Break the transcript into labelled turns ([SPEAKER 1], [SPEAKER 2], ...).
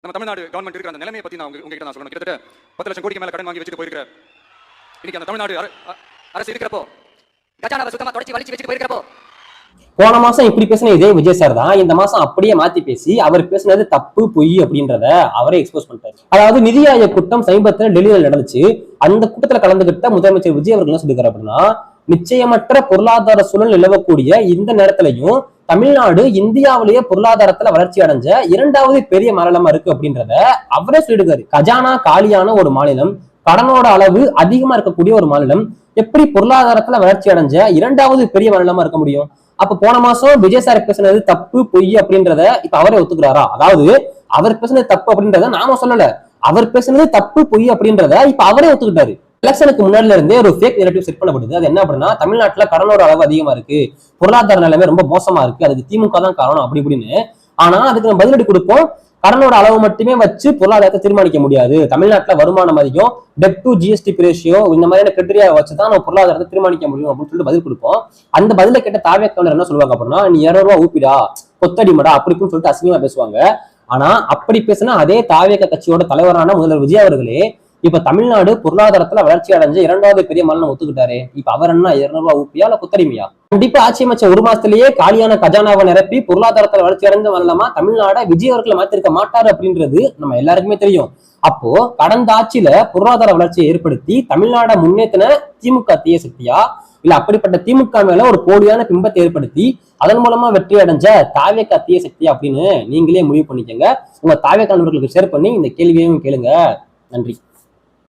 [SPEAKER 1] நம்ம தமிழ்நாடு கவர்மெண்ட் இருக்கிற அந்த நிலைமையை பத்தி நான் உங்ககிட்ட நான் சொல்லணும். கிட்டத்தட்ட 10 லட்சம் கோடிக்கு மேல கடன் வாங்கி வச்சுட்டு போயிருக்கிற இன்னைக்கு அந்த தமிழ்நாடு அரசு இருக்கிறப்போ கஜானாவை சுத்தமா தொடச்சி வலிச்சு வச்சுட்டு போயிருக்கிறப்போ
[SPEAKER 2] போன மாசம் இப்படி பேசின இதே விஜய் சார் தான் இந்த மாசம் அப்படியே மாத்தி பேசி அவர் பேசினது தப்பு பொய் அப்படின்றத அவரே எக்ஸ்போஸ் பண்ணிட்டாரு. அதாவது நிதி ஆயோக் கூட்டம் சமீபத்துல டெல்லியில நடந்துச்சு. அந்த கூட்டத்துல கலந்துகிட்ட முதலமைச்சர் விஜய் அவர்கள் என்ன சொல்லிருக்காரு அப்படின்னா, நிச்சயமற்ற பொருளாதார சூழல் நிலவக்கூடிய இந்த நேரத்திலையும் தமிழ்நாடு இந்தியாவிலேயே பொருளாதாரத்துல வளர்ச்சி அடைஞ்ச 2வது பெரிய மாநிலமா இருக்கு அப்படின்றத அவரே சொல்லியிருக்காரு. கஜானா காலியான ஒரு மாநிலம், கடனோட அளவு அதிகமா இருக்கக்கூடிய ஒரு மாநிலம் எப்படி பொருளாதாரத்துல வளர்ச்சி அடைஞ்ச 2வது பெரிய மாநிலமா இருக்க முடியும்? அப்ப போன மாசம் விஜய் சார் பேசுனது தப்பு பொய் அப்படின்றத இப்ப அவரே ஒத்துக்கிறாரா? அதாவது அவர் பேசுனது தப்பு அப்படின்றத நாம சொல்லல, அவர் பேசுனது தப்பு பொய் அப்படின்றத இப்ப அவரே ஒத்துக்கிட்டாரு. எலெக்ஷனுக்கு முன்னாடில இருந்தே ஒரு ஃபேக் நெரேட்டிவ் செட் பண்ணப்படுது. அது என்ன அப்படின்னா, தமிழ்நாட்டுல கடனோட அளவு அதிகமா இருக்கு, பொருளாதார நிலைமை ரொம்ப மோசமா இருக்கு, அதுக்கு திமுக தான் காரணம் அப்படி இப்படின்னு. ஆனா அதுக்கு நம்ம பதிலடி கொடுப்போம். கடனோட அளவு மட்டுமே வச்சு பொருளாதாரத்தை தீர்மானிக்க முடியாது, தமிழ்நாட்டுல வருமானம் அதிகம், டெப்ட் டு ஜிஎஸ்டி ரேஷியோ இந்த மாதிரியான கிரைட்டீரியா வச்சுதான் நம்ம பொருளாதாரத்தை தீர்மானிக்க முடியும் அப்படின்னு சொல்லிட்டு பதில் கொடுப்போம். அந்த பதில கேட்ட தாவேக்காரர் என்ன சொல்லுவாங்க அப்படின்னா, நீ 200 ரூபாய் ஊப்பிடா, கொத்தடிமடா அப்படின்னு சொல்லிட்டு அசிங்கமா பேசுவாங்க. ஆனா அப்படி பேசினா அதே தாவேக கட்சியோட தலைவரான முதல்வர் விஜய் அவர்களே இப்ப தமிழ்நாடு பொருளாதாரத்துல வளர்ச்சி அடைஞ்ச 2வது பெரிய மாநிலம் ஒத்துக்கிட்டாரு. இப்ப அவர் என்ன 200 ரூபாய் ஊப்பியா இல்ல கொத்தடிமையா? கண்டிப்பா ஆட்சி அமைச்ச ஒரு மாசத்திலேயே காலியான கஜானாவை நிரப்பி பொருளாதாரத்துல வளர்ச்சி அடைஞ்ச மாநிலமா தமிழ்நாட விஜய் அவர்களை மாத்திருக்க மாட்டாரு அப்படின்றது நம்ம எல்லாருக்குமே தெரியும். அப்போ கடந்த ஆட்சியில பொருளாதார வளர்ச்சியை ஏற்படுத்தி தமிழ்நாட முன்னேற்றின திமுக தீய சக்தியா, இல்ல அப்படிப்பட்ட திமுக மேல ஒரு போலியான பிம்பத்தை ஏற்படுத்தி அதன் மூலமா வெற்றி அடைஞ்ச தாவேக்கா தீய சக்தியா அப்படின்னு நீங்களே முடிவு பண்ணிக்கங்க. உங்க தாவேக்கா நண்பர்களுக்கு ஷேர் பண்ணி இந்த கேள்வியையும் கேளுங்க. நன்றி.